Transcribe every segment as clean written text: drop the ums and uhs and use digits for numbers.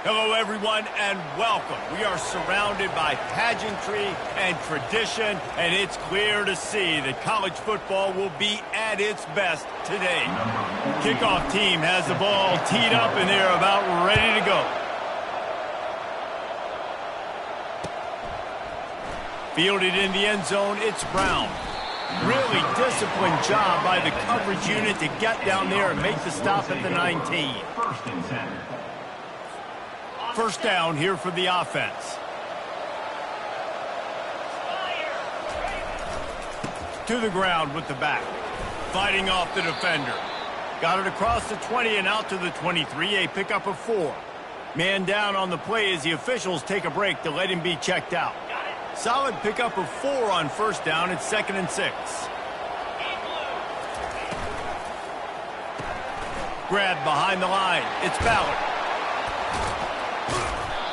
Hello, everyone, and welcome. We are surrounded by pageantry and tradition, and it's clear to see that college football will be at its best today. Kickoff team has the ball teed up, and they're about ready to go. Fielded in the end zone, it's Brown. Really disciplined job by the coverage unit to get down there and make the stop at the 19. First down here for the offense. To the ground with the back. Fighting off the defender. Got it across the 20 and out to the 23, a pickup of 4. Man down on the play as the officials take a break to let him be checked out. Solid pickup of 4 on first down. It's 2nd and 6. Grab behind the line. It's Ballard.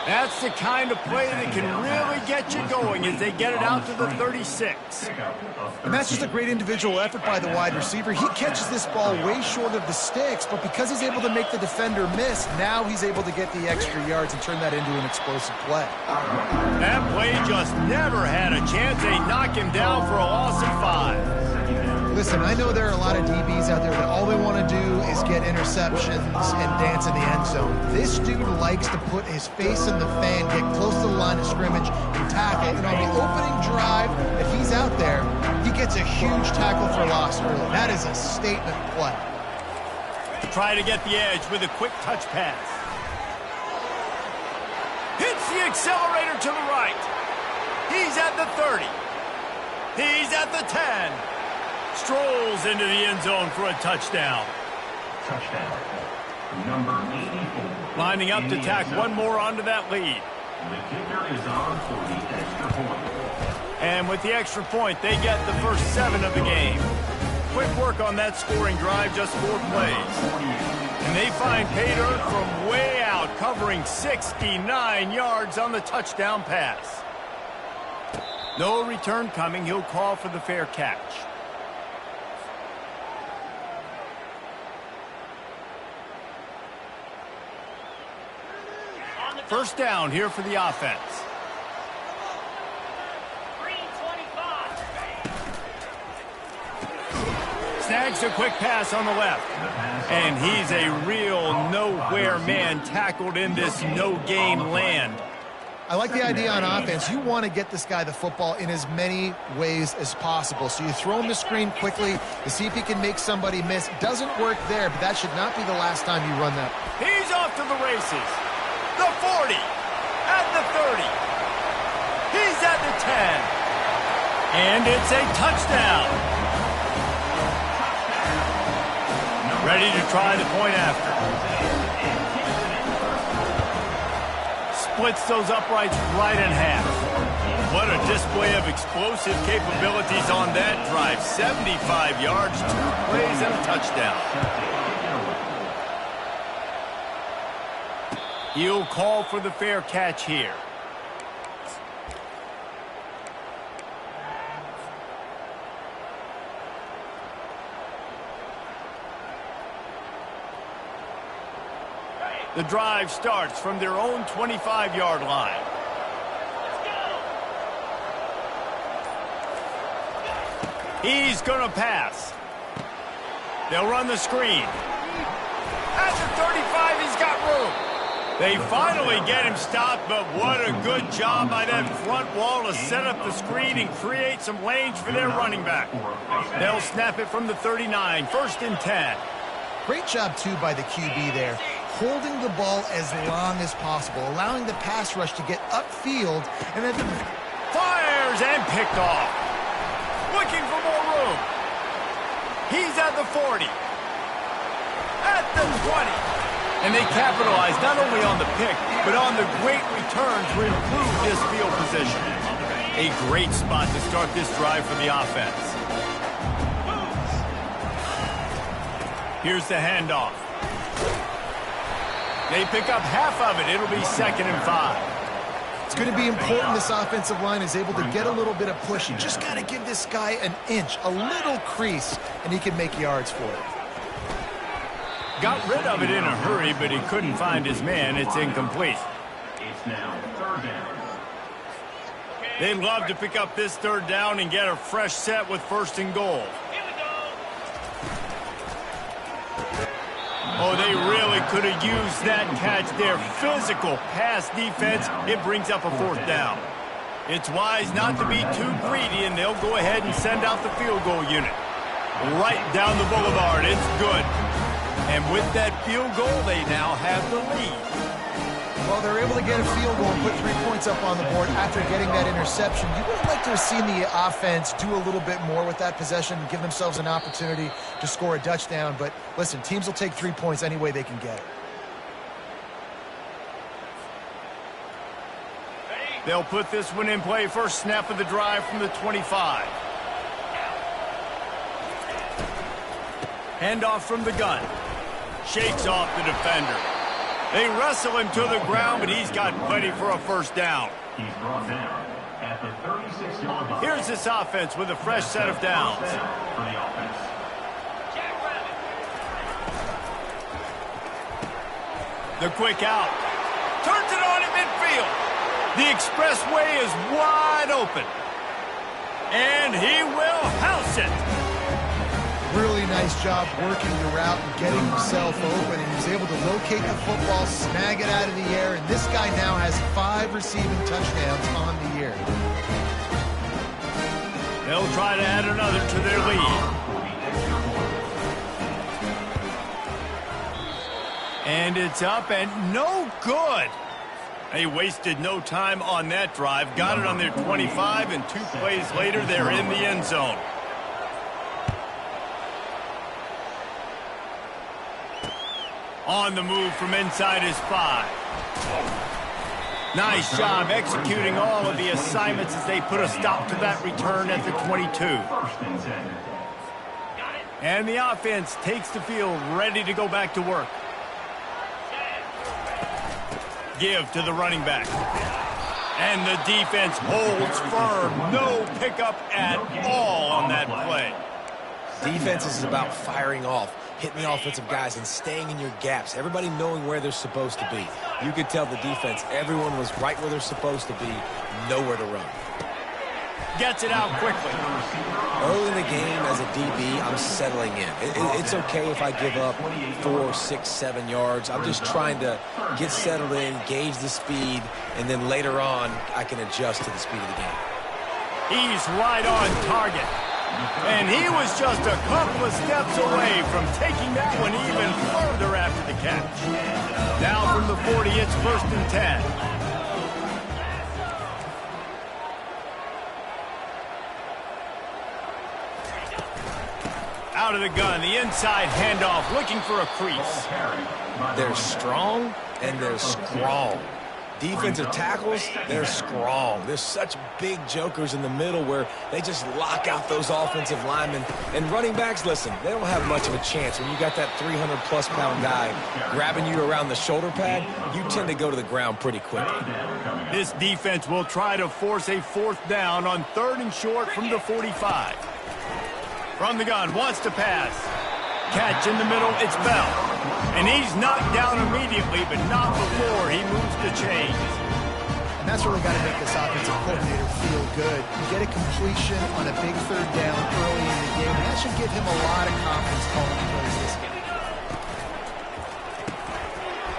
That's the kind of play that can really get you going as they get it out to the 36. And that's just a great individual effort by the wide receiver. He catches this ball way short of the sticks, but because he's able to make the defender miss, now he's able to get the extra yards and turn that into an explosive play. That play just never had a chance. They knock him down for a loss of 5. Listen, I know there are a lot of DBs out there that all they want to do is get interceptions and dance in the end zone. This dude likes to put his face in the fan, get close to the line of scrimmage, and tackle. And on the opening drive, if he's out there, he gets a huge tackle for loss early. That is a statement play. Try to get the edge with a quick touch pass. Hits the accelerator to the right. He's at the 30. He's at the 10. Strolls into the end zone for a touchdown. Touchdown. Number 84. Lining up to tack one more onto that lead. The kicker is on for the extra point. And with the extra point, they get the first 7 of the game. Quick work on that scoring drive, just 4 plays. And they find pay dirt from way out, covering 69 yards on the touchdown pass. No return coming. He'll call for the fair catch. First down here for the offense. Snags a quick pass on the left. And he's a real nowhere man tackled in this no-gain land. I like the idea on offense. You want to get this guy the football in as many ways as possible. So you throw him the screen quickly to see if he can make somebody miss. Doesn't work there, but that should not be the last time you run that. He's off to the races. The 40, at the 30, he's at the 10, and it's a touchdown. Ready to try the point after. Splits those uprights right in half. What a display of explosive capabilities on that drive. 75 yards, 2 plays, and a touchdown. He'll call for the fair catch here. The drive starts from their own 25-yard line. He's going to pass. They'll run the screen. At the 35, he's got room. They finally get him stopped, but what a good job by that front wall to set up the screen and create some lanes for their running back. They'll snap it from the 39, 1st and 10. Great job, too, by the QB there, holding the ball as long as possible, allowing the pass rush to get upfield, and then fires and picked off. Looking for more room. He's at the 40. At the 20. And they capitalize not only on the pick, but on the great return to improve this field position. A great spot to start this drive for the offense. Here's the handoff. They pick up half of it. It'll be 2nd and 5. It's going to be important this offensive line is able to get a little bit of push. You just got to give this guy an inch, a little crease, and he can make yards for it. Got rid of it in a hurry, but he couldn't find his man. It's incomplete. It's now 3rd down. They'd love to pick up this 3rd down and get a fresh set with 1st and goal. Oh, they really could have used that catch there. Physical pass defense. It brings up a 4th down. It's wise not to be too greedy, and they'll go ahead and send out the field goal unit. Right down the boulevard. It's good. And with that field goal, they now have the lead. Well, they're able to get a field goal and put 3 points up on the board after getting that interception. You would have liked to have seen the offense do a little bit more with that possession and give themselves an opportunity to score a touchdown. But listen, teams will take 3 points any way they can get it. They'll put this one in play. First snap of the drive from the 25. Handoff from the gun. Shakes off the defender. They wrestle him to the ground, but he's got plenty for a 1st down. He's brought down at the 36-yard line. Here's this offense with a fresh set of downs. For the offense. The quick out. Turns it on in midfield. The expressway is wide open. And he will house it. Really nice job working the route and getting himself open, and he was able to locate the football, snag it out of the air, and this guy now has 5 receiving touchdowns on the year. They'll try to add another to their lead. And it's up and no good. They wasted no time on that drive. Got it on their 25, and 2 plays later, they're in the end zone. On the move from inside his 5. Nice job executing all of the assignments as they put a stop to that return at the 22. And the offense takes the field, ready to go back to work. Give to the running back. And the defense holds firm. No pickup at all on that play. Defense is about firing off, hitting the offensive guys, and staying in your gaps. Everybody knowing where they're supposed to be. You could tell the defense, everyone was right where they're supposed to be, nowhere to run. Gets it out quickly. Early in the game, as a DB, I'm settling in. It's okay if I give up 4, 6, 7 yards. I'm just trying to get settled in, gauge the speed, and then later on, I can adjust to the speed of the game. He's right on target. And he was just a couple of steps away from taking that one even further after the catch. Now from the 40, it's 1st and 10. Out of the gun, the inside handoff, looking for a crease. They're strong and they're strong. Defensive tackles, they're strong. There's such big jokers in the middle where they just lock out those offensive linemen. And running backs, listen, they don't have much of a chance. When you got that 300-plus pound guy grabbing you around the shoulder pad, you tend to go to the ground pretty quickly. This defense will try to force a 4th down on 3rd and short from the 45. From the gun, wants to pass. Catch in the middle, it's Bell. And he's knocked down immediately, but not before he moves the chains. And that's really got to make this offensive coordinator feel good. You get a completion on a big 3rd down early in the game, and that should give him a lot of confidence calling plays this game.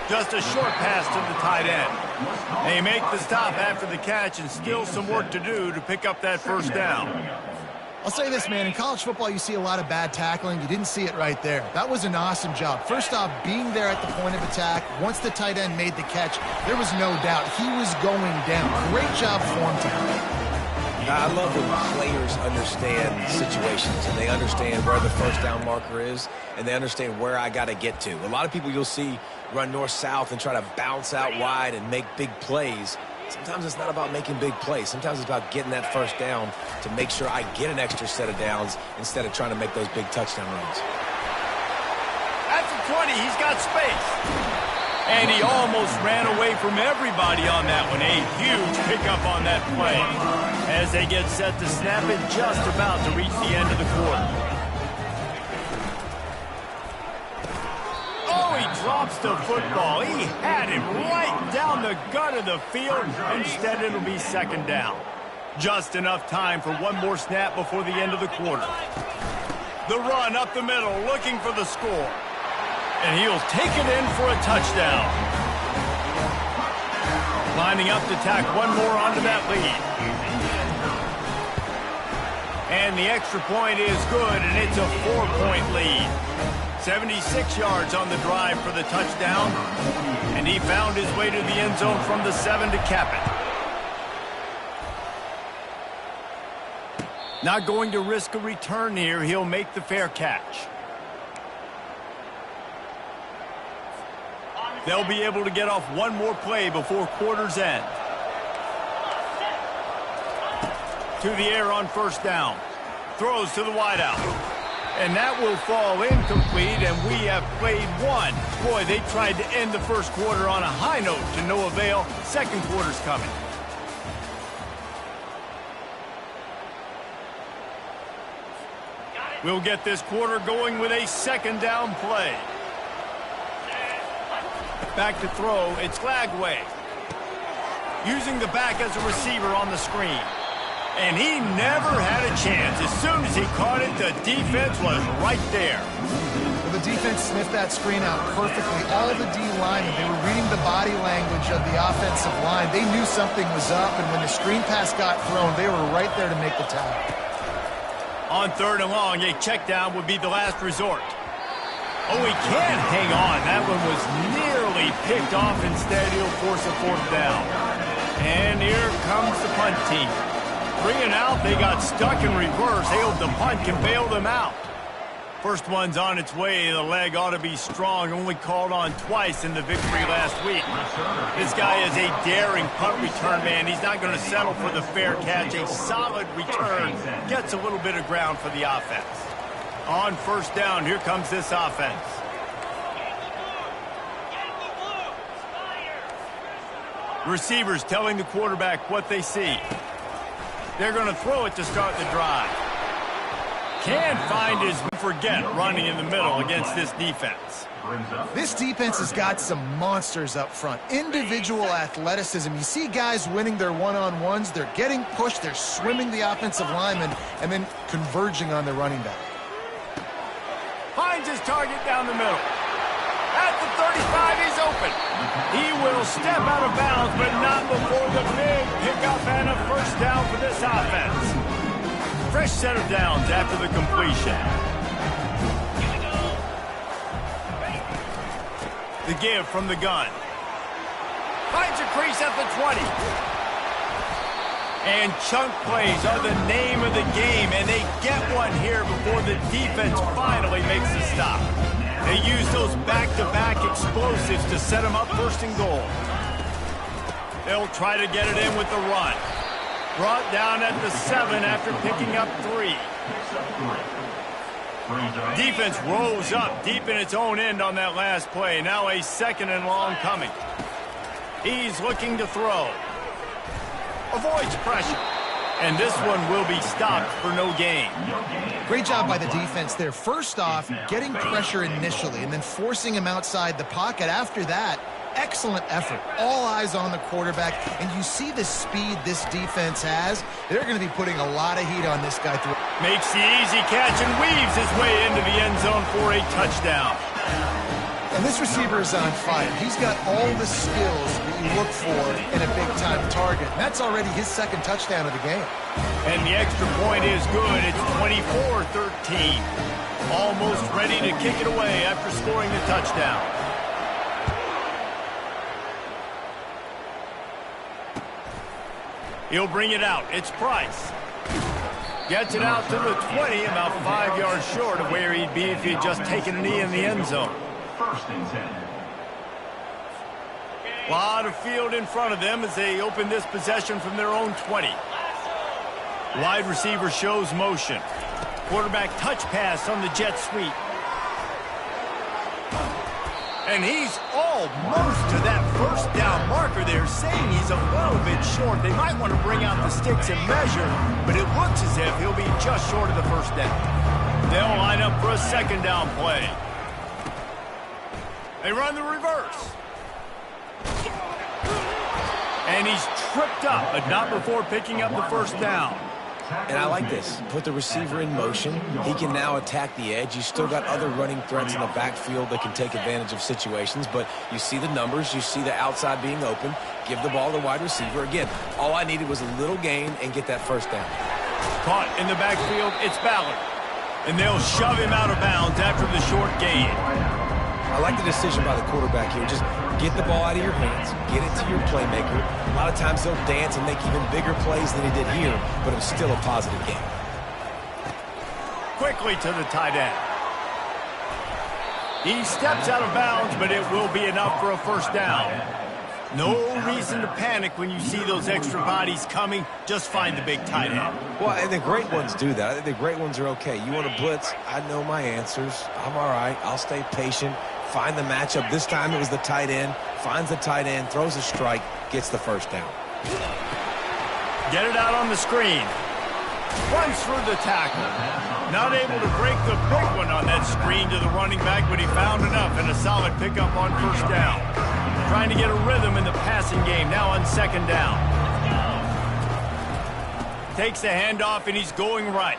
Just a short pass to the tight end. They make the stop after the catch, and still some work to do to pick up that 1st down. I'll say this, man. In college football, you see a lot of bad tackling. You didn't see it right there. That was an awesome job. First off, being there at the point of attack. Once the tight end made the catch, there was no doubt he was going down. Great job form time. I love when players understand situations and they understand where the 1st down marker is and they understand where I got to get to. A lot of people you'll see run north-south and try to bounce out wide and make big plays. Sometimes it's not about making big plays. Sometimes it's about getting that 1st down to make sure I get an extra set of downs instead of trying to make those big touchdown runs. At the 20, he's got space. And he almost ran away from everybody on that one. A huge pickup on that play. As they get set to snap it, just about to reach the end of the quarter. drops the football. He had him right down the gut of the field. Instead, it'll be second down. Just enough time for one more snap before the end of the quarter. The run up the middle, looking for the score. And he'll take it in for a touchdown. Lining up to tack one more onto that lead. And the extra point is good, and it's a 4-point lead. 76 yards on the drive for the touchdown. And he found his way to the end zone from the 7 to cap it. Not going to risk a return here. He'll make the fair catch. They'll be able to get off one more play before quarter's end. To the air on first down. Throws to the wideout. And that will fall incomplete, and we have played one. Boy, they tried to end the first quarter on a high note to no avail. Second quarter's coming. We'll get this quarter going with a second down play. Back to throw, it's Lagway. Using the back as a receiver on the screen. And he never had a chance. As soon as he caught it, the defense was right there. Well, the defense sniffed that screen out perfectly. All the D linemen, they were reading the body language of the offensive line. They knew something was up, and when the screen pass got thrown, they were right there to make the tackle. On third and long, a check down would be the last resort. Oh, he can't hang on. That one was nearly picked off. Instead, he'll force a fourth down. And here comes the punt team. 3 and out, they got stuck in reverse. They hope the punt can bail them out. First one's on its way. The leg ought to be strong. Only called on twice in the victory last week. This guy is a daring punt return man. He's not going to settle for the fair catch. A solid return gets a little bit of ground for the offense. On first down, here comes this offense. Receivers telling the quarterback what they see. They're going to throw it to start the drive. Can't find his forget running in the middle against this defense. This defense has got some monsters up front. Individual athleticism. You see guys winning their one-on-ones. They're getting pushed. They're swimming the offensive lineman and then converging on the running back. Finds his target down the middle. At the 35, he's open. He will step out of bounds, but not before the big pickup and a first down for this offense. Fresh set of downs after the completion. The give from the gun. Finds a crease at the 20. And chunk plays are the name of the game, and they get one here before the defense finally makes the stop. They use those back-to-back explosives to set them up first and goal. They'll try to get it in with the run. Brought down at the 7 after picking up 3. Defense rose up deep in its own end on that last play. Now a second and long coming. He's looking to throw. Avoids pressure. And this one will be stopped for no gain. Great job by the defense there. First off, getting pressure initially and then forcing him outside the pocket. After that, excellent effort. All eyes on the quarterback. And you see the speed this defense has. They're going to be putting a lot of heat on this guy. Makes the easy catch and weaves his way into the end zone for a touchdown. And this receiver is on fire. He's got all the skills that you look for in a big-time target. And that's already his second touchdown of the game. And the extra point is good. It's 24-13. Almost ready to kick it away after scoring the touchdown. He'll bring it out. It's Price. Gets it out to the 20, about 5 yards short of where he'd be if he'd just taken a knee in the end zone. First and 10. A lot of field in front of them as they open this possession from their own 20. Wide receiver shows motion. Quarterback touch pass on the jet sweep. And he's almost to that first down marker. They're saying he's a little bit short. They might want to bring out the sticks and measure, but it looks as if he'll be just short of the first down. They'll line up for a second down play. They run the reverse. And he's tripped up, but not before picking up the first down. And I like this. Put the receiver in motion. He can now attack the edge. You still got other running threats in the backfield that can take advantage of situations, but you see the numbers. You see the outside being open. Give the ball to the wide receiver. Again, all I needed was a little gain and get that first down. Caught in the backfield, it's Ballard. And they'll shove him out of bounds after the short gain. I like the decision by the quarterback here. Just get the ball out of your hands, get it to your playmaker. A lot of times they'll dance and make even bigger plays than he did here, but it was still a positive game. Quickly to the tight end. He steps out of bounds, but it will be enough for a first down. No reason to panic when you see those extra bodies coming. Just find the big tight end. Well, and the great ones do that. I think the great ones are okay. You want to blitz? I know my answers. I'm all right. I'll stay patient. Find the matchup. This time it was the tight end. Finds the tight end, throws a strike, gets the first down. Get it out on the screen. Runs through the tackle. Not able to break the big one on that screen to the running back, but he found enough and a solid pickup on first down. Trying to get a rhythm in the passing game, now on second down. Takes the handoff, and he's going right.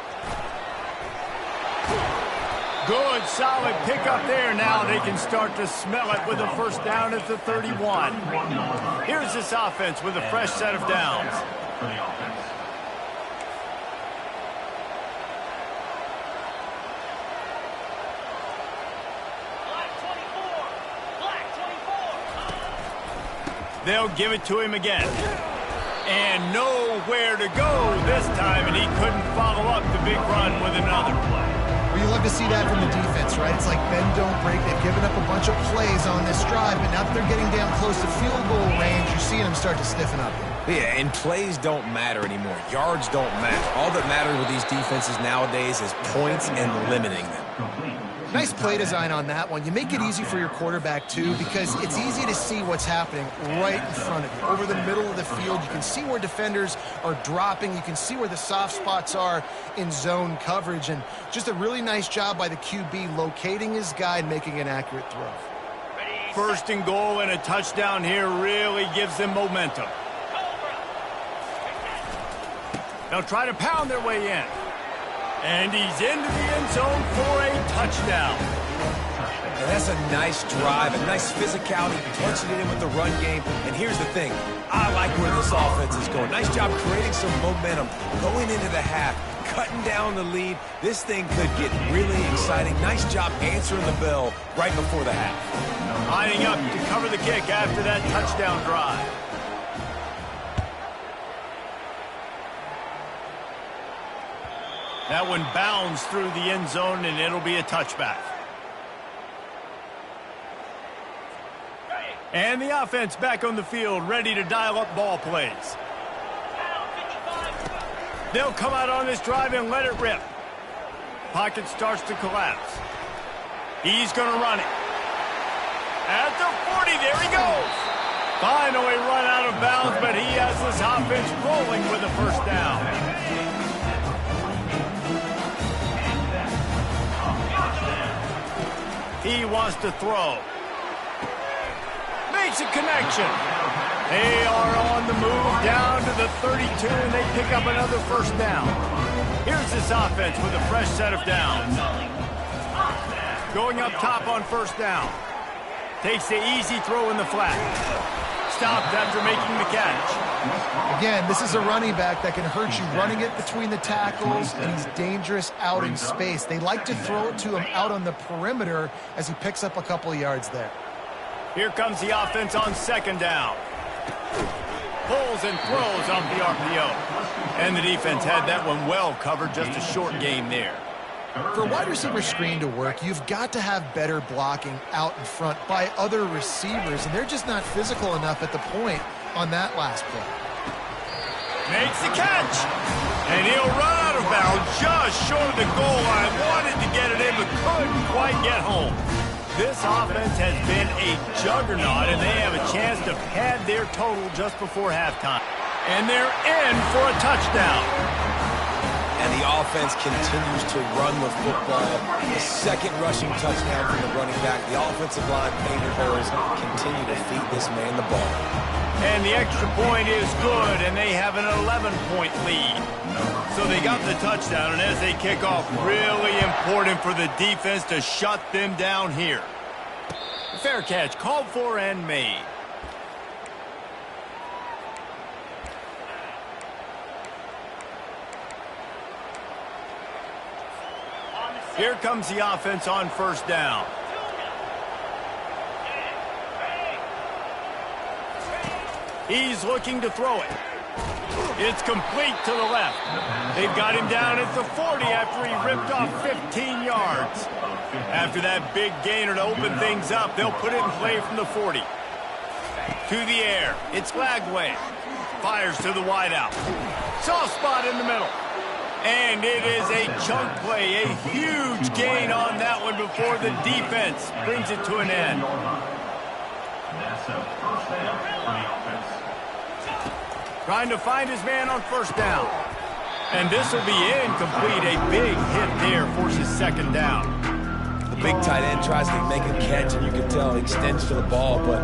Good, solid pickup there. Now they can start to smell it with a first down at the 31. Here's this offense with a fresh set of downs. They'll give it to him again. And nowhere to go this time, and he couldn't follow up the big run with another. Well, you love to see that from the defense, right? It's like bend, don't break. They've given up a bunch of plays on this drive, but now that they're getting down close to field goal range, you're seeing them start to stiffen up. Yeah, and plays don't matter anymore. Yards don't matter. All that matters with these defenses nowadays is points and limiting them. Nice play design on that one. You make it easy for your quarterback, too, because it's easy to see what's happening right in front of you. Over the middle of the field, you can see where defenders are dropping. You can see where the soft spots are in zone coverage. And just a really nice job by the QB locating his guy and making an accurate throw. First and goal and a touchdown here really gives them momentum. They'll try to pound their way in. And he's into the end zone for a touchdown. And that's a nice drive, a nice physicality, punching it in with the run game. And here's the thing, I like where this offense is going. Nice job creating some momentum, going into the half, cutting down the lead. This thing could get really exciting. Nice job answering the bell right before the half. Lining up to cover the kick after that touchdown drive. That one bounds through the end zone, and it'll be a touchback. And the offense back on the field, ready to dial up ball plays. They'll come out on this drive and let it rip. Pocket starts to collapse. He's going to run it. At the 40, there he goes. Finally run out of bounds, but he has this offense rolling with a first down. He wants to throw. Makes a connection. They are on the move down to the 32, and they pick up another first down. Here's this offense with a fresh set of downs. Going up top on first down. Takes the easy throw in the flat. Stopped after making the catch. Again, this is a running back that can hurt you running it between the tackles, and he's dangerous out in space. They like to throw it to him out on the perimeter as he picks up a couple of yards there. Here comes the offense on second down. Pulls and throws off the RPO. And the defense had that one well covered, just a short game there. For a wide receiver screen to work, you've got to have better blocking out in front by other receivers, and they're just not physical enough at the point on that last play. Makes the catch, and he'll run out of bounds just short of the goal line. Wanted to get it in, but couldn't quite get home. This offense has been a juggernaut, and they have a chance to pad their total just before halftime. And they're in for a touchdown. And the offense continues to run the football. The second rushing touchdown from the running back. The offensive line paying holes continue to feed this man the ball. And the extra point is good, and they have an 11-point lead. So they got the touchdown, and as they kick off, really important for the defense to shut them down here. Fair catch called for and made. Here comes the offense on first down. He's looking to throw it. It's complete to the left. They've got him down at the 40 after he ripped off 15 yards. After that big gainer to open things up, they'll put it in play from the 40. To the air. It's Lagway. Fires to the wideout. Soft spot in the middle. And it is a chunk play, a huge gain on that one before the defense brings it to an end. That's a first down for the offense. Trying to find his man on first down. And this will be incomplete. A big hit there forces second down. The big tight end tries to make a catch, and you can tell he extends for the ball, but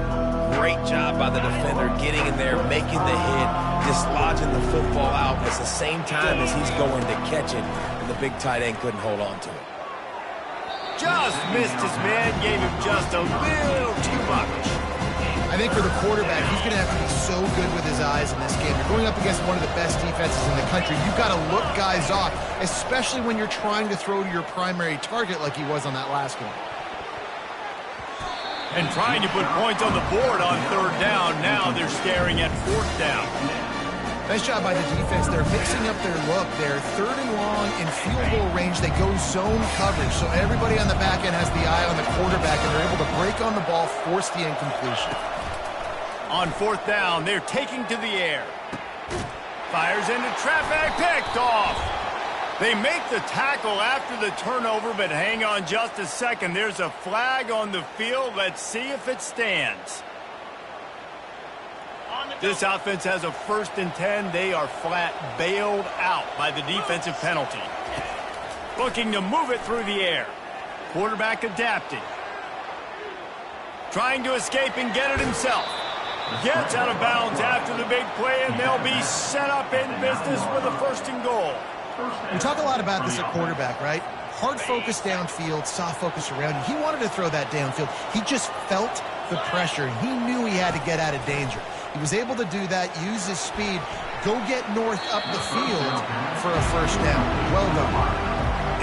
great job by the defender getting in there, making the hit, dislodging the football out at the same time as he's going to catch it, and the big tight end couldn't hold on to it. Just missed his man, gave him just a little too much. I think for the quarterback, he's going to have to be so good with his eyes in this game. You're going up against one of the best defenses in the country. You've got to look guys off, especially when you're trying to throw to your primary target like he was on that last one. And trying to put points on the board on third down. Now they're staring at fourth down. Nice job by the defense. They're mixing up their look. They're third and long in field goal range. They go zone coverage, so everybody on the back end has the eye on the quarterback, and they're able to break on the ball, force the incompletion. On fourth down, they're taking to the air. Fires into traffic, picked off. They make the tackle after the turnover, but hang on just a second. There's a flag on the field. Let's see if it stands. This offense has a 1st and 10. They are flat bailed out by the defensive penalty. Looking to move it through the air. Quarterback adapting. Trying to escape and get it himself. Gets out of bounds after the big play, and they'll be set up in business with a 1st and goal. We talk a lot about this at quarterback, right? Hard focus downfield, soft focus around you. He wanted to throw that downfield. He just felt the pressure. He knew he had to get out of danger. He was able to do that, use his speed, go get north up the field for a 1st down. Well done.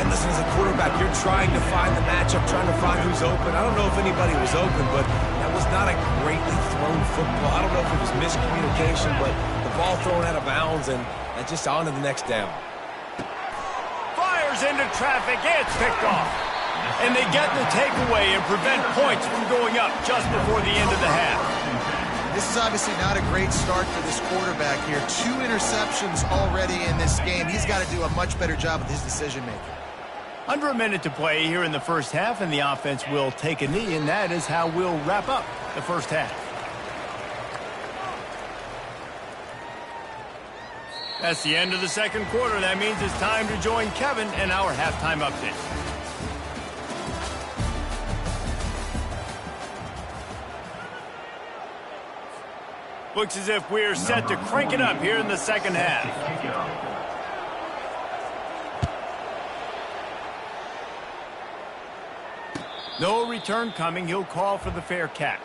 And listen, as a quarterback, you're trying to find the matchup, trying to find who's open. I don't know if anybody was open, but that was not a greatly thrown football. I don't know if it was miscommunication, but the ball thrown out of bounds and just on to the next down. Fires into traffic. It's picked off. And they get the takeaway and prevent points from going up just before the end of the half. This is obviously not a great start for this quarterback here. 2 interceptions already in this game. He's got to do a much better job with his decision-making. Under a minute to play here in the first half, and the offense will take a knee, and that is how we'll wrap up the first half. That's the end of the second quarter. That means it's time to join Kevin and our halftime update. Looks as if we're set to crank it up here in the second half. No return coming. He'll call for the fair catch.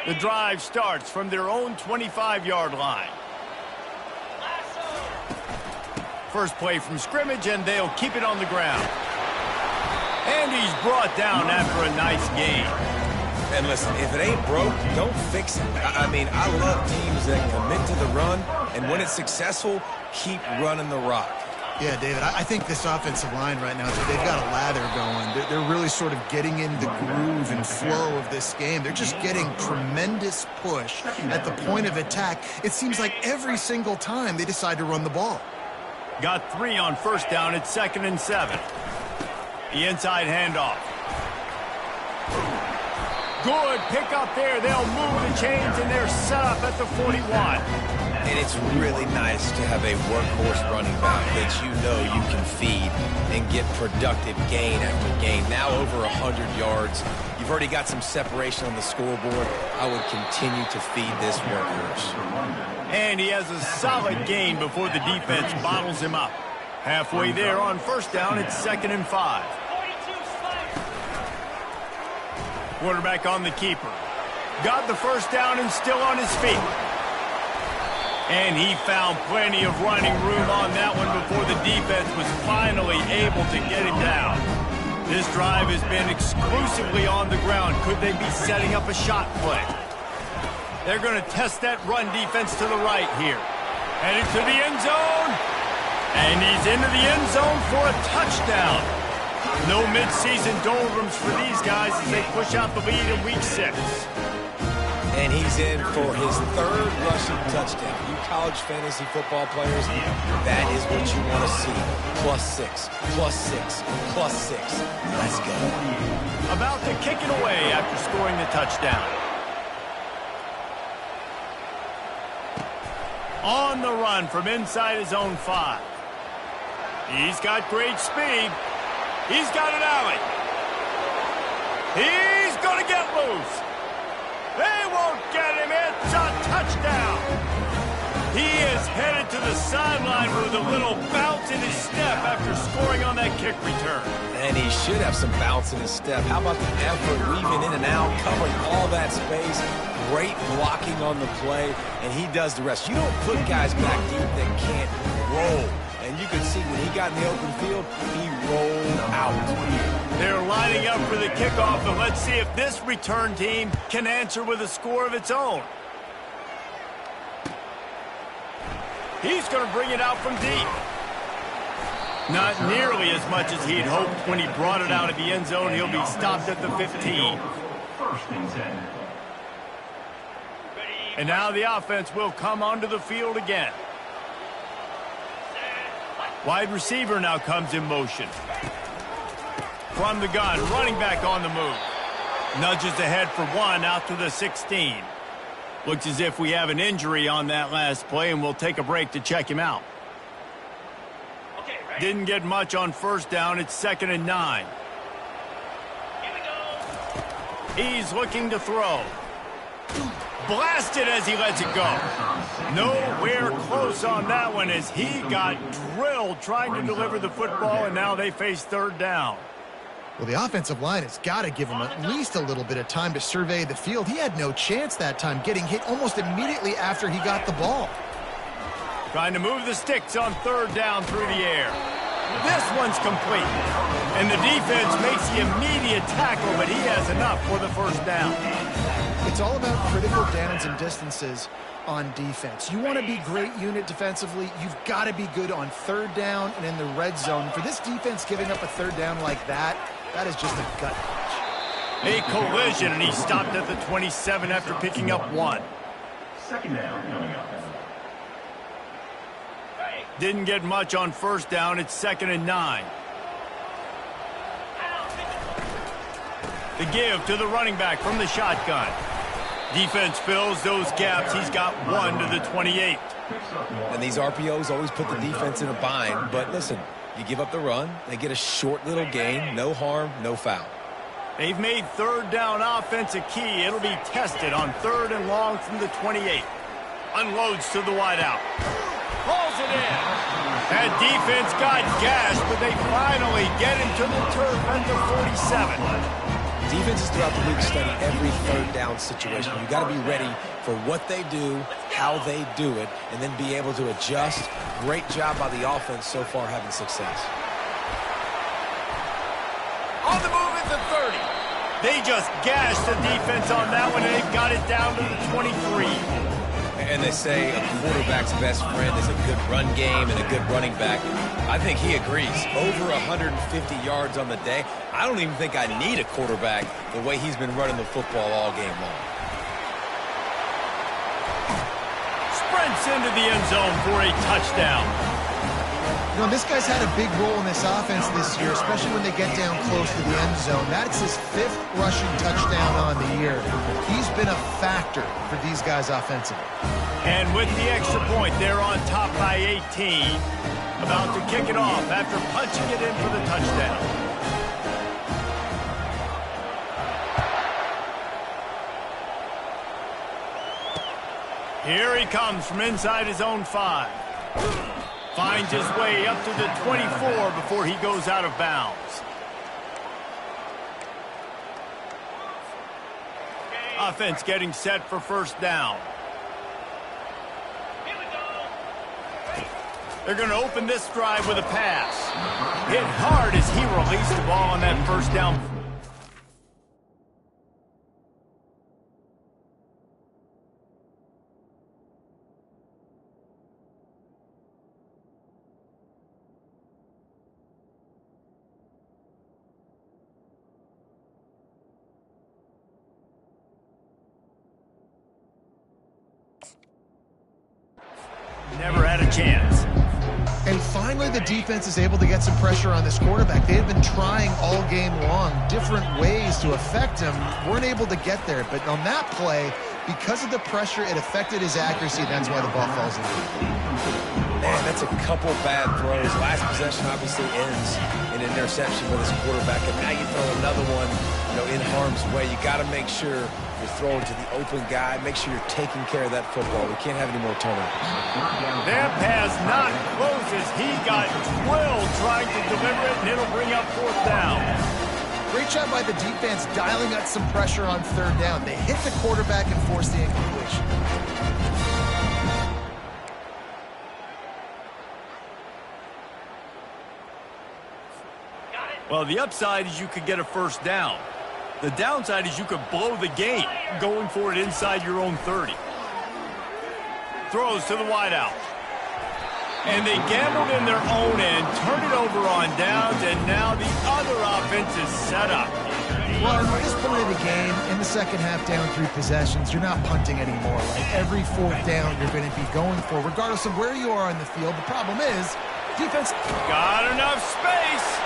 The drive starts from their own 25-yard line. First play from scrimmage, and they'll keep it on the ground. And he's brought down after a nice gain. And listen, if it ain't broke, don't fix it. I mean, I love teams that commit to the run, and when it's successful, keep running the rock. Yeah, David, I think this offensive line right now, they've got a lather going. They're really sort of getting in the groove and flow of this game. They're just getting tremendous push at the point of attack. It seems like every single time they decide to run the ball. Got 3 on first down. It's 2nd and 7. The inside handoff. Good pick up there. They'll move the chains, and they're set up at the 41. And it's really nice to have a workhorse running back that you know you can feed and get productive gain after gain. Now over 100 yards. You've already got some separation on the scoreboard. I would continue to feed this workhorse. And he has a solid gain before the defense bottles him up. Halfway there on first down, it's 2nd and 5. Quarterback on the keeper. Got the first down and still on his feet. And he found plenty of running room on that one before the defense was finally able to get him down. This drive has been exclusively on the ground. Could they be setting up a shot play? They're going to test that run defense to the right here. Headed to the end zone. And he's into the end zone for a touchdown. No midseason doldrums for these guys as they push out the lead in Week 6. And he's in for his 3rd rushing touchdown. You college fantasy football players, that is what you want to see. +6, +6, +6. Let's go. About to kick it away after scoring the touchdown. On the run from inside his own 5. He's got great speed. He's got an alley. He's going to get loose. They won't get him. It's a touchdown. He is headed to the sideline with a little bounce in his step after scoring on that kick return. And he should have some bounce in his step. How about the effort, weaving in and out, covering all that space. Great blocking on the play, and he does the rest. You don't put guys back deep that can't roll. And you can see when he got in the open field, he rolled out. They're lining up for the kickoff, and let's see if this return team can answer with a score of its own. He's going to bring it out from deep. Not nearly as much as he'd hoped when he brought it out of the end zone. He'll be stopped at the 15. And now the offense will come onto the field again. Wide receiver now comes in motion. From the gun, running back on the move. Nudges ahead for 1 out to the 16. Looks as if we have an injury on that last play, and we'll take a break to check him out. Didn't get much on first down. It's 2nd and 9. He's looking to throw. Blasted as he lets it go. Nowhere close on that one as he got drilled trying to deliver the football, and now they face 3rd down. Well, the offensive line has got to give him at least a little bit of time to survey the field. He had no chance that time, getting hit almost immediately after he got the ball. Trying to move the sticks on 3rd down through the air. This one's complete. And the defense makes the immediate tackle, but he has enough for the 1st down. It's all about critical downs and distances on defense. You want to be great unit defensively, you've got to be good on 3rd down and in the red zone. For this defense giving up a 3rd down like that, that is just a gut punch. A collision, and he stopped at the 27 after picking up 1. 2nd down coming up. Didn't get much on first down. It's 2nd and 9. The give to the running back from the shotgun. Defense fills those gaps. He's got 1 to the 28. And these RPOs always put the defense in a bind. But listen, you give up the run, they get a short little gain, no harm, no foul. They've made 3rd down offense a key. It'll be tested on 3rd and long from the 28. Unloads to the wideout. Pulls it in. That defense got gashed, but they finally get him to the turf at the 47. Defenses throughout the league study every 3rd down situation. You got to be ready for what they do, how they do it, and then be able to adjust. Great job by the offense so far having success. On the move at the 30. They just gashed the defense on that one, and they've got it down to the 23. And they say a quarterback's best friend is a good run game and a good running back. I think he agrees. Over 150 yards on the day. I don't even think I need a quarterback the way he's been running the football all game long. Sprints into the end zone for a touchdown. You know, this guy's had a big role in this offense this year, especially when they get down close to the end zone. That's his 5th rushing touchdown on the year. He's been a factor for these guys offensively. And with the extra point, they're on top by 18. About to kick it off after punching it in for the touchdown. Here he comes from inside his own 5. Finds his way up to the 24 before he goes out of bounds. Offense getting set for first down. They're going to open this drive with a pass. Hit hard as he released the ball on that first down. Never had a chance. And finally, the defense is able to get some pressure on this quarterback. They have been trying all game long different ways to affect him. Weren't able to get there. But on that play, because of the pressure, it affected his accuracy. That's why the ball falls in. Man, that's a couple bad throws. Last possession obviously ends in an interception with his quarterback. And now you throw another one, in harm's way. You got to make sure you're throwing to the open guy. Make sure you're taking care of that football. We can't have any more turnovers. That pass not close as he got drilled trying to deliver it, and it'll bring up 4th down. Great job by the defense dialing up some pressure on 3rd down. They hit the quarterback and forced the incompletion. Well, the upside is you could get a first down. The downside is you could blow the game going for it inside your own 30. Throws to the wideout. And they gambled in their own end, turn it over on downs, and now the other offense is set up. Well, at this point of the game, in the second half, down 3 possessions, you're not punting anymore, right? Every 4th down you're going to be going for, regardless of where you are on the field. The problem is, defense got enough space.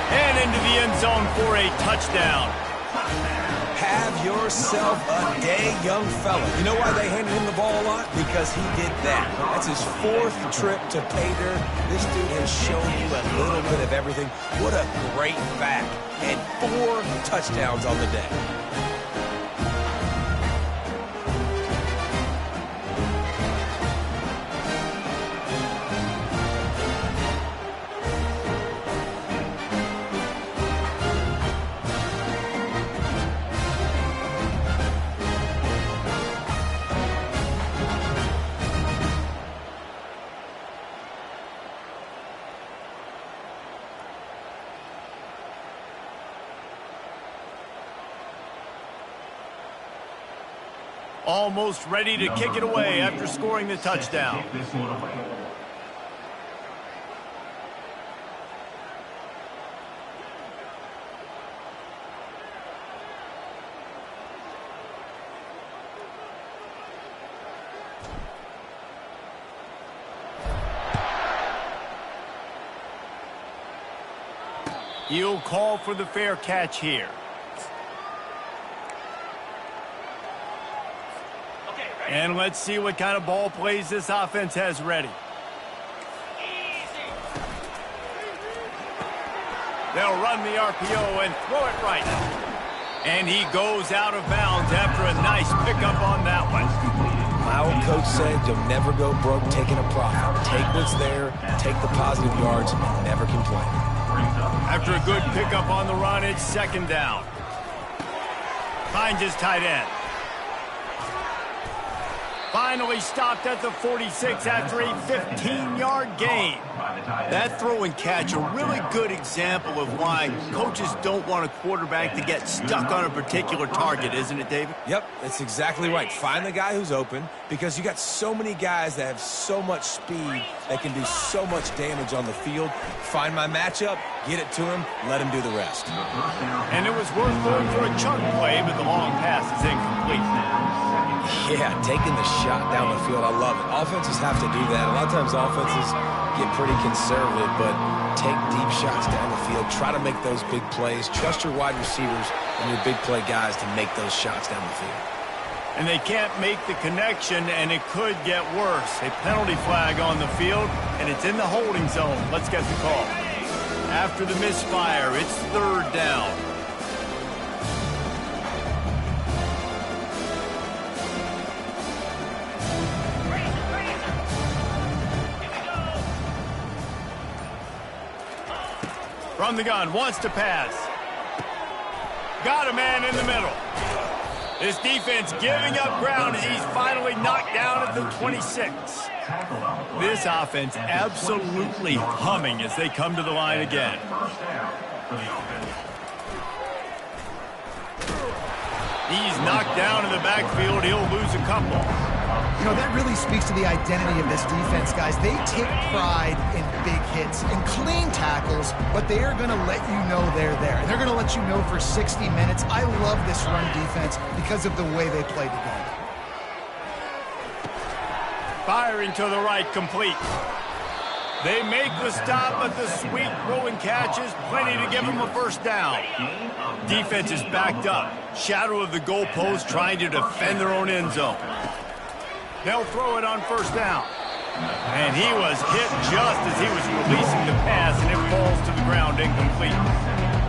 And into the end zone for a touchdown. Have yourself a day, young fella. You know why they handed him the ball a lot? Because he did that. That's his 4th trip to pay dirt. This dude has shown you a little bit of everything. What a great back. And 4 touchdowns on the day. Almost ready to kick it away after scoring the touchdown. He'll call for the fair catch here. And let's see what kind of ball plays this offense has ready. They'll run the RPO and throw it right. And he goes out of bounds after a nice pickup on that one. My old coach said you'll never go broke taking a profit. Take what's there, take the positive yards, and never complain. After a good pickup on the run, it's 2nd down. Finds his tight end. Finally stopped at the 46 after a 15-yard gain. That throw and catch, a really good example of why coaches don't want a quarterback to get stuck on a particular target, isn't it, David? Yep, that's exactly right. Find the guy who's open, because you got so many guys that have so much speed that can do so much damage on the field. Find my matchup, get it to him, let him do the rest. And it was worth going for a chunk play, but the long pass is incomplete. Yeah, taking the shot down the field. I love it. Offenses have to do that. A lot of times offenses get pretty conservative, but take deep shots down the field. Try to make those big plays. Trust your wide receivers and your big play guys to make those shots down the field. And they can't make the connection, and it could get worse. A penalty flag on the field, and it's in the holding zone. Let's get the call. After the misfire, it's third down. From the gun, wants to pass. Got a man in the middle. This defense giving up ground as he's finally knocked down at the 26. This offense absolutely humming as they come to the line again. He's knocked down in the backfield. He'll lose a couple. You know, that really speaks to the identity of this defense, guys. They take pride in big hits and clean tackles, but they are going to let you know they're there. They're going to let you know for 60 minutes. I love this run defense because of the way they play the game. Firing to the right, complete. They make the stop, but the sweet throw and catch is plenty to give them a first down. Defense is backed up. Shadow of the goalpost trying to defend their own end zone. They'll throw it on first down. And he was hit just as he was releasing the pass, and it falls to the ground incomplete.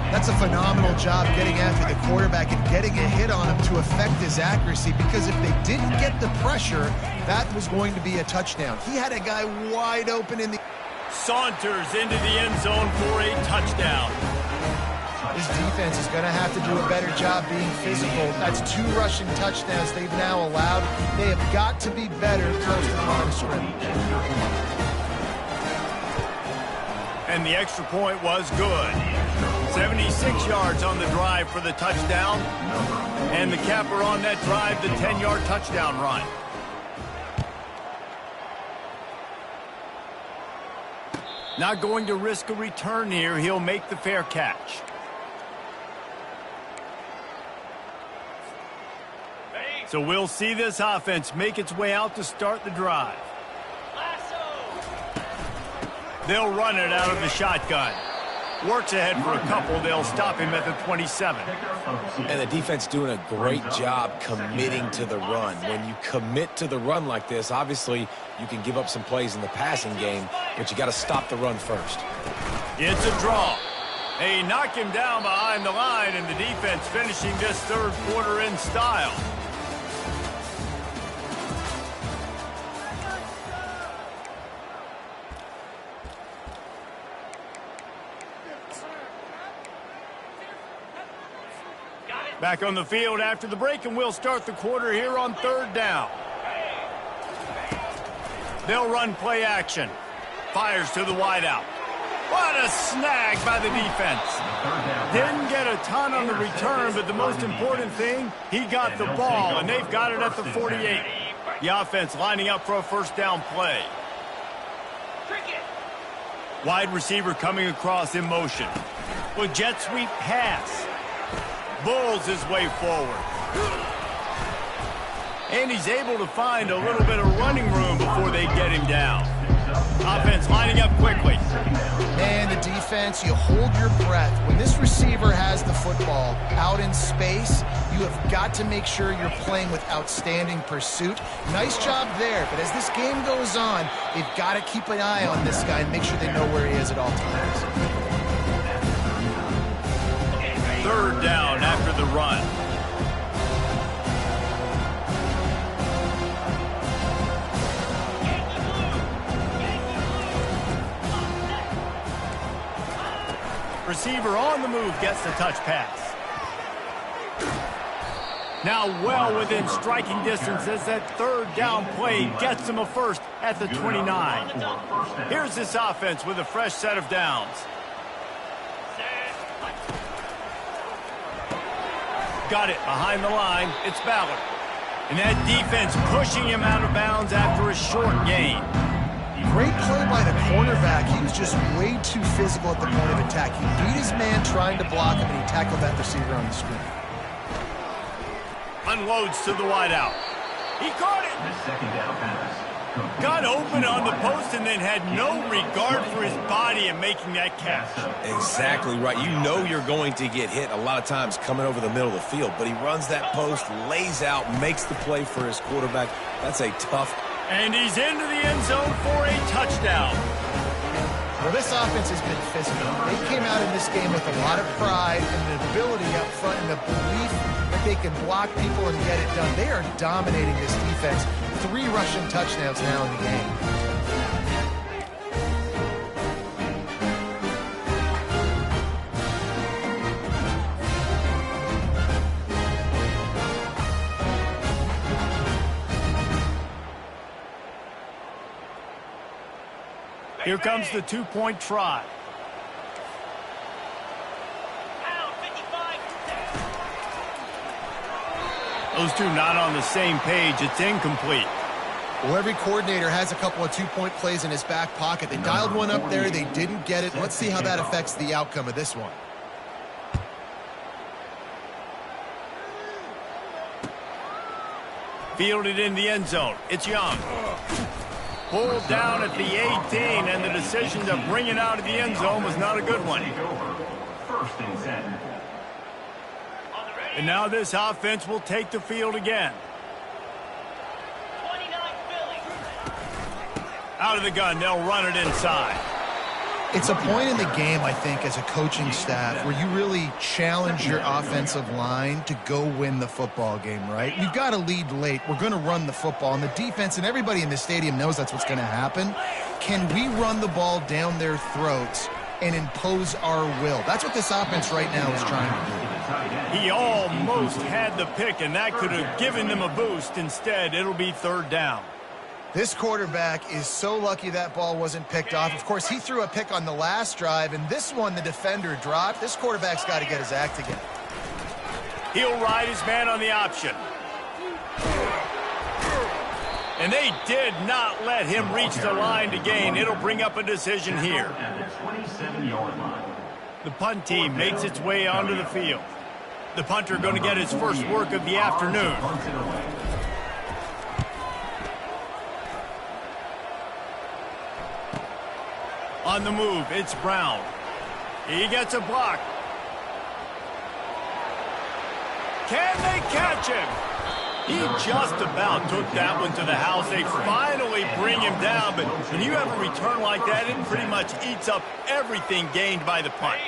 That's a phenomenal job getting after the quarterback and getting a hit on him to affect his accuracy, because if they didn't get the pressure, that was going to be a touchdown. He had a guy wide open in the... Saunters into the end zone for a touchdown. This defense is going to have to do a better job being physical. That's 2 rushing touchdowns they've now allowed. They have got to be better close to the line of scrimmage. And the extra point was good. 76 yards on the drive for the touchdown. And the capper on that drive, the 10-yard touchdown run. Not going to risk a return here. He'll make the fair catch. So we'll see this offense make its way out to start the drive. They'll run it out of the shotgun. Works ahead for a couple. They'll stop him at the 27. And the defense doing a great job committing to the run. When you commit to the run like this, obviously you can give up some plays in the passing game, but you got to stop the run first. It's a draw. They knock him down behind the line, and the defense finishing this third quarter in style. Back on the field after the break, and we'll start the quarter here on third down. They'll run play action. Fires to the wideout. What a snag by the defense. Didn't get a ton on the return, but the most important thing, he got the ball, and they've got it at the 48. The offense lining up for a first down play. Wide receiver coming across in motion. With jet sweep pass. Bulls his way forward. And he's able to find a little bit of running room before they get him down. Offense lining up quickly. And the defense, you hold your breath. When this receiver has the football out in space, you have got to make sure you're playing with outstanding pursuit. Nice job there, but as this game goes on, they've got to keep an eye on this guy and make sure they know where he is at all times. Third down after the run. Receiver on the move gets the touch pass. Now well within striking distance as that third down play gets him a first at the 29. Here's this offense with a fresh set of downs. Got it behind the line. It's Ballard. And that defense pushing him out of bounds after a short gain. Great play by the cornerback. He was just way too physical at the point of attack. He beat his man trying to block him, and he tackled that receiver on the screen. Unloads to the wideout. He caught it. The second down pass. Got open on the post and then had no regard for his body in making that catch. Exactly right. You know you're going to get hit a lot of times coming over the middle of the field, but he runs that post, lays out, makes the play for his quarterback. That's a tough. And he's into the end zone for a touchdown. Well, this offense has been physical. They came out in this game with a lot of pride and an ability up front and the belief that they can block people and get it done. They are dominating this defense. 3 rushing touchdowns now in the game. Here comes the 2-point try. Those two not on the same page. It's incomplete. Well, every coordinator has a couple of 2-point plays in his back pocket. They dialed one up there. They didn't get it. Let's see how that affects the outcome of this one. Fielded in the end zone. It's Young. Pulled down at the 18, and the decision to bring it out of the end zone was not a good one. First and 10. And now this offense will take the field again. Out of the gun, they'll run it inside. It's a point in the game, I think, as a coaching staff where you really challenge your offensive line to go win the football game, right? You've got to lead late. We're going to run the football. And the defense and everybody in the stadium knows that's what's going to happen. Can we run the ball down their throats and impose our will? That's what this offense right now is trying to do. He almost had the pick, and that could have given them a boost. Instead, it'll be 3rd down. This quarterback is so lucky that ball wasn't picked off. Of course, he threw a pick on the last drive, and this one the defender dropped. This quarterback's got to get his act together. He'll ride his man on the option. And they did not let him reach the line to gain. It'll bring up a decision here. At the 27-yard line. The punt team makes its way onto the field. The punter going to get his first work of the afternoon. On the move, it's Brown. He gets a block. Can they catch him? He just about took that one to the house. They finally bring him down, but when you have a return like that, it pretty much eats up everything gained by the punt.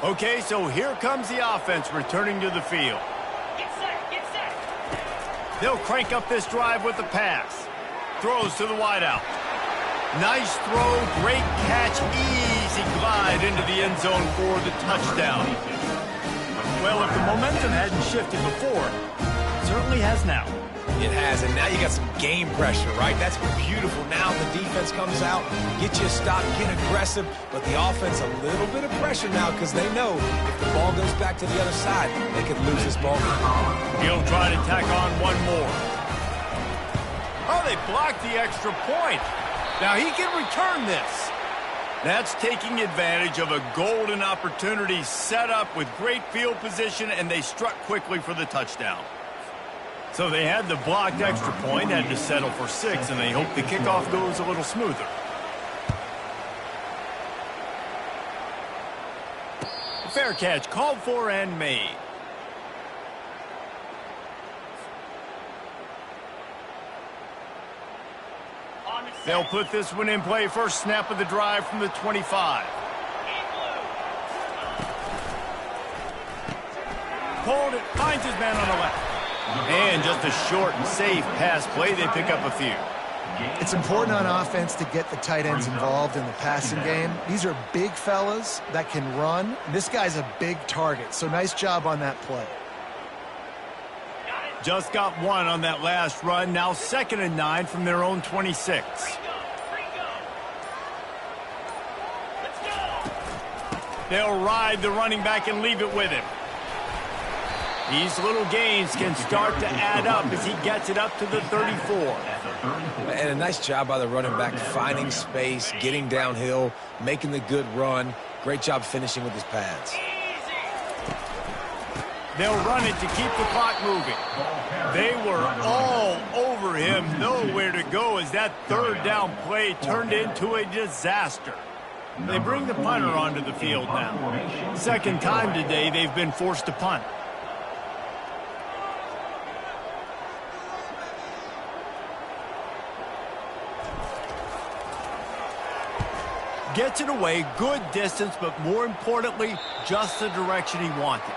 Okay, so here comes the offense returning to the field. Get set, get set. They'll crank up this drive with the pass. Throws to the wideout. Nice throw, great catch, easy glide into the end zone for the touchdown. Well, if the momentum hadn't shifted before, it certainly has now. It has, and now you got some game pressure, right? That's beautiful. Now the defense comes out, get you a stop, get aggressive, but the offense a little bit of pressure now because they know if the ball goes back to the other side, they could lose this ball game. He'll try to tack on one more. Oh, they blocked the extra point. Now he can return this. That's taking advantage of a golden opportunity set up with great field position, and they struck quickly for the touchdown. So they had the blocked extra point, had to settle for 6, and they hope the kickoff goes a little smoother. Fair catch called for and made. They'll put this one in play. First snap of the drive from the 25. Pulled it, finds his man on the left. And just a short and safe pass play. They pick up a few. It's important on offense to get the tight ends involved in the passing game. These are big fellas that can run. This guy's a big target, so nice job on that play. Just got one on that last run. Now 2nd and 9 from their own 26. They'll ride the running back and leave it with him. These little gains can start to add up as he gets it up to the 34. And a nice job by the running back, finding space, getting downhill, making the good run. Great job finishing with his pads. They'll run it to keep the clock moving. They were all over him, nowhere to go as that third down play turned into a disaster. They bring the punter onto the field now. Second time today they've been forced to punt. Gets it away, good distance, but more importantly, just the direction he wanted.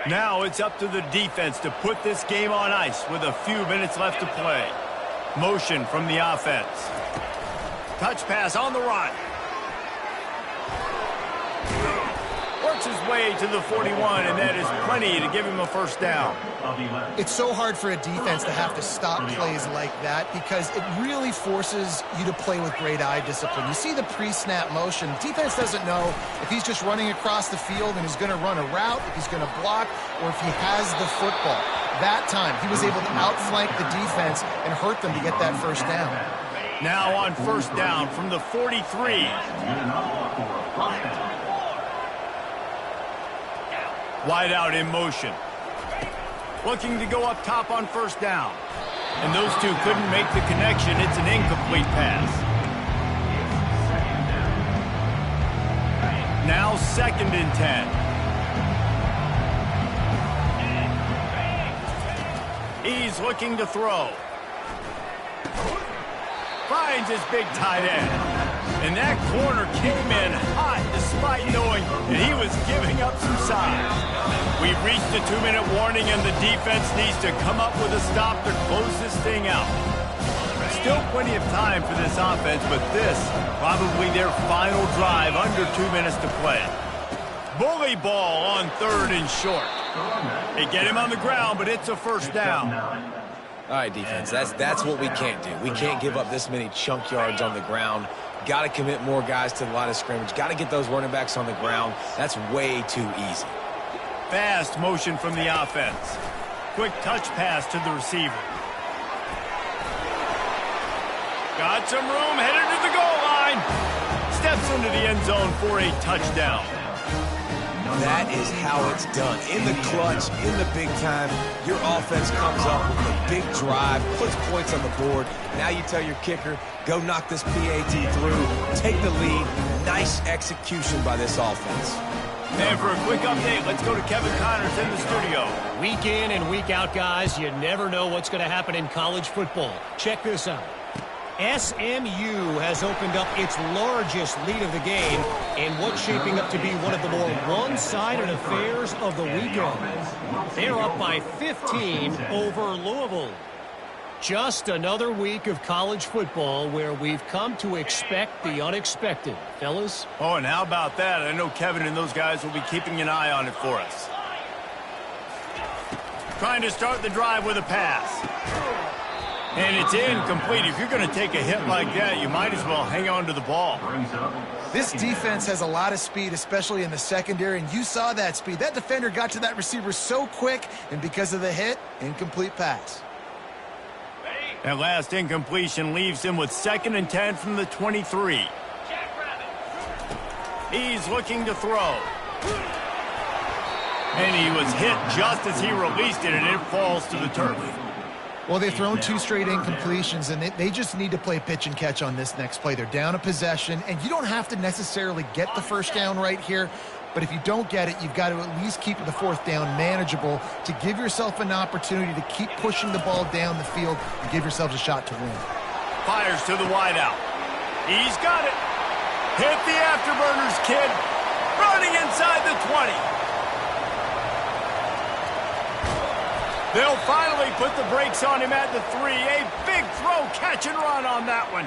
Now it's up to the defense to put this game on ice with a few minutes left to play. Motion from the offense. Touch pass on the run. Works his way to the 41, and that is plenty to give him a first down. It's so hard for a defense to have to stop plays like that because it really forces you to play with great eye discipline. You see the pre-snap motion. Defense doesn't know if he's just running across the field and he's going to run a route, if he's going to block, or if he has the football. That time, he was able to outflank the defense and hurt them to get that first down. Now on first down from the 43. Wide out in motion. Looking to go up top on first down. And those two couldn't make the connection. It's an incomplete pass. Now 2nd and 10. He's looking to throw. Finds his big tight end. And that corner came in hot despite knowing that he was giving up some size. We've reached the 2-minute warning and the defense needs to come up with a stop to close this thing out. Still plenty of time for this offense, but this probably their final drive under 2 minutes to play. Bully ball on 3rd and short. They get him on the ground, but it's a first down. All right, defense, that's what we can't do. We can't give up this many chunk yards on the ground. Got to commit more guys to the line of scrimmage. Got to get those running backs on the ground. That's way too easy. Fast motion from the offense. Quick touch pass to the receiver. Got some room, headed to the goal line. Steps into the end zone for a touchdown. That is how it's done. In the clutch, in the big time, your offense comes up with a big drive, puts points on the board. Now you tell your kicker, go knock this PAT through, take the lead. Nice execution by this offense. And for a quick update, let's go to Kevin Connors in the studio. Week in and week out, guys, you never know what's going to happen in college football. Check this out. SMU has opened up its largest lead of the game in what's shaping up to be one of the more one-sided affairs of the weekend. They're up by 15 over Louisville. Just another week of college football where we've come to expect the unexpected, fellas. Oh, and how about that? I know Kevin and those guys will be keeping an eye on it for us. Trying to start the drive with a pass. And it's incomplete. If you're going to take a hit like that, you might as well hang on to the ball. This defense has a lot of speed, especially in the secondary, and you saw that speed. That defender got to that receiver so quick, and because of the hit, incomplete pass. That last incompletion leaves him with 2nd and 10 from the 23. He's looking to throw. And he was hit just as he released it, and it falls to the turf. Well, they've thrown 2 straight incompletions, and they just need to play pitch and catch on this next play. They're down a possession, and you don't have to necessarily get the first down right here, but if you don't get it, you've got to at least keep the 4th down manageable to give yourself an opportunity to keep pushing the ball down the field and give yourselves a shot to win. Fires to the wideout. He's got it. Hit the afterburners, kid. Running inside the 20. They'll finally put the brakes on him at the 3. A big throw, catch and run on that one.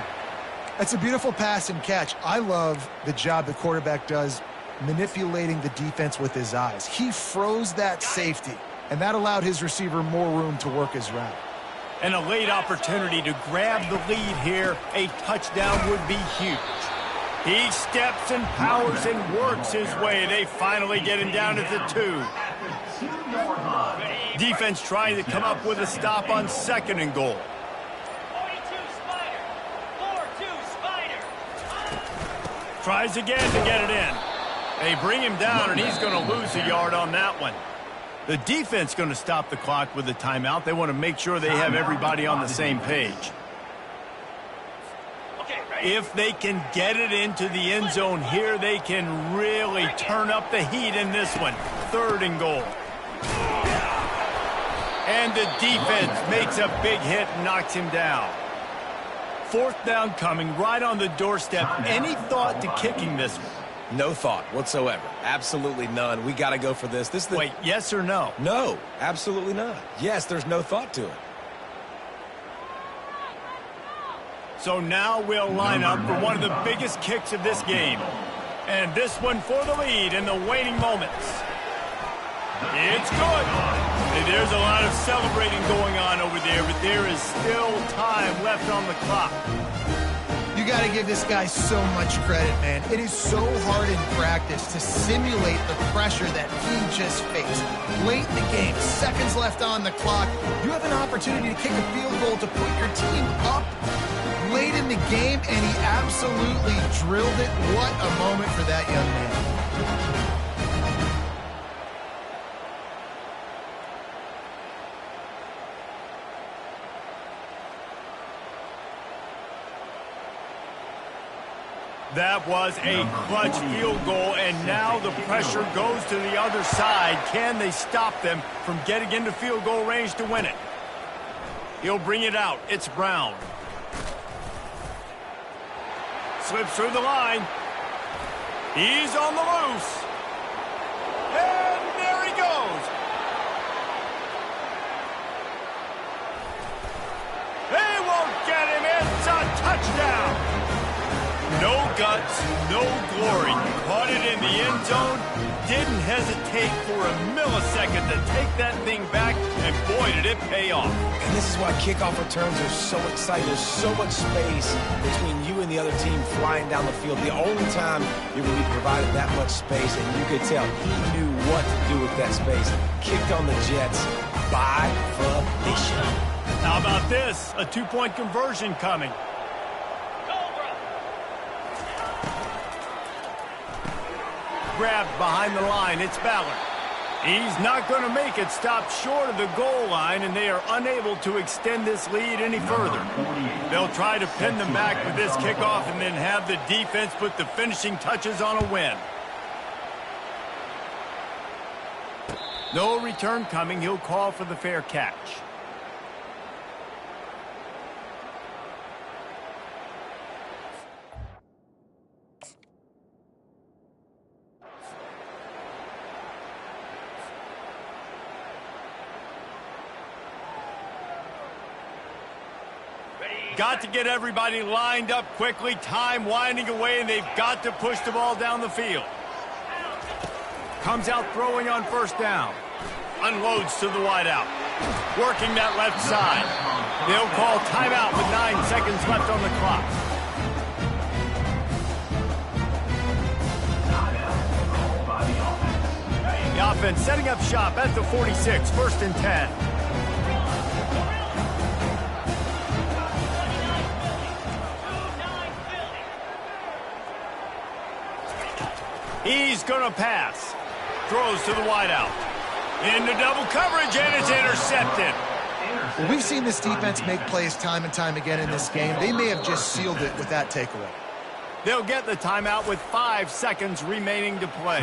That's a beautiful pass and catch. I love the job the quarterback does manipulating the defense with his eyes. He froze that safety, and that allowed his receiver more room to work his route. And a late opportunity to grab the lead here. A touchdown would be huge. He steps and powers and works his way. They finally get him down at the 2. Defense trying to come up with a stop on 2nd and goal. 42 Spider. 4-2 Spider. Tries again to get it in. They bring him down, and he's going to lose a yard on that one. The defense going to stop the clock with the timeout. They want to make sure they have everybody on the same page. If they can get it into the end zone here, they can really turn up the heat in this one. 3rd and goal. And the defense makes a big hit and knocks him down. 4th down coming right on the doorstep. Any thought to kicking this one? No thought whatsoever. Absolutely none. We got to go for this. Wait, yes or no? No, absolutely not. Yes, there's no thought to it. So now we'll line up for one of the biggest kicks of this game. And this one for the lead in the waning moments. It's good. And there's a lot of celebrating going on over there, but there is still time left on the clock. You got to give this guy so much credit, man. It is so hard in practice to simulate the pressure that he just faced. Late in the game, seconds left on the clock, you have an opportunity to kick a field goal to put your team up late in the game, and he absolutely drilled it. What a moment for that young man. That was a clutch field goal, and now the pressure goes to the other side. Can they stop them from getting into field goal range to win it? He'll bring it out. It's Brown. Slips through the line. He's on the loose. And there he goes. They won't get him. It's a touchdown. No guts, no glory. Caught it in the end zone. Didn't hesitate for a millisecond to take that thing back, and boy, did it pay off. And this is why kickoff returns are so exciting. There's so much space between you and the other team flying down the field. The only time you're going to be provided that much space, and you could tell he knew what to do with that space. Kicked on the Jets by volition. How about this? A 2-point conversion coming. Grabbed behind the line. It's Ballard. He's not going to make it. Stop short of the goal line, and they are unable to extend this lead any further. They'll try to pin them back with this kickoff and then have the defense put the finishing touches on a win. No return coming. He'll call for the fair catch. Got to get everybody lined up quickly. Time winding away, and they've got to push the ball down the field. Comes out throwing on 1st down. Unloads to the wideout. Working that left side. They'll call timeout with 9 seconds left on the clock. The offense setting up shop at the 46, 1st and 10. He's going to pass. Throws to the wideout. Into double coverage, and it's intercepted. Well, we've seen this defense make plays time and time again in this game. They may have just sealed it with that takeaway. They'll get the timeout with 5 seconds remaining to play.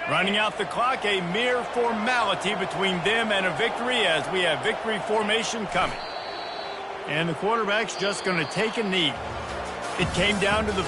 Running out the clock, a mere formality between them and a victory as we have victory formation coming. And the quarterback's just going to take a knee. It came down to the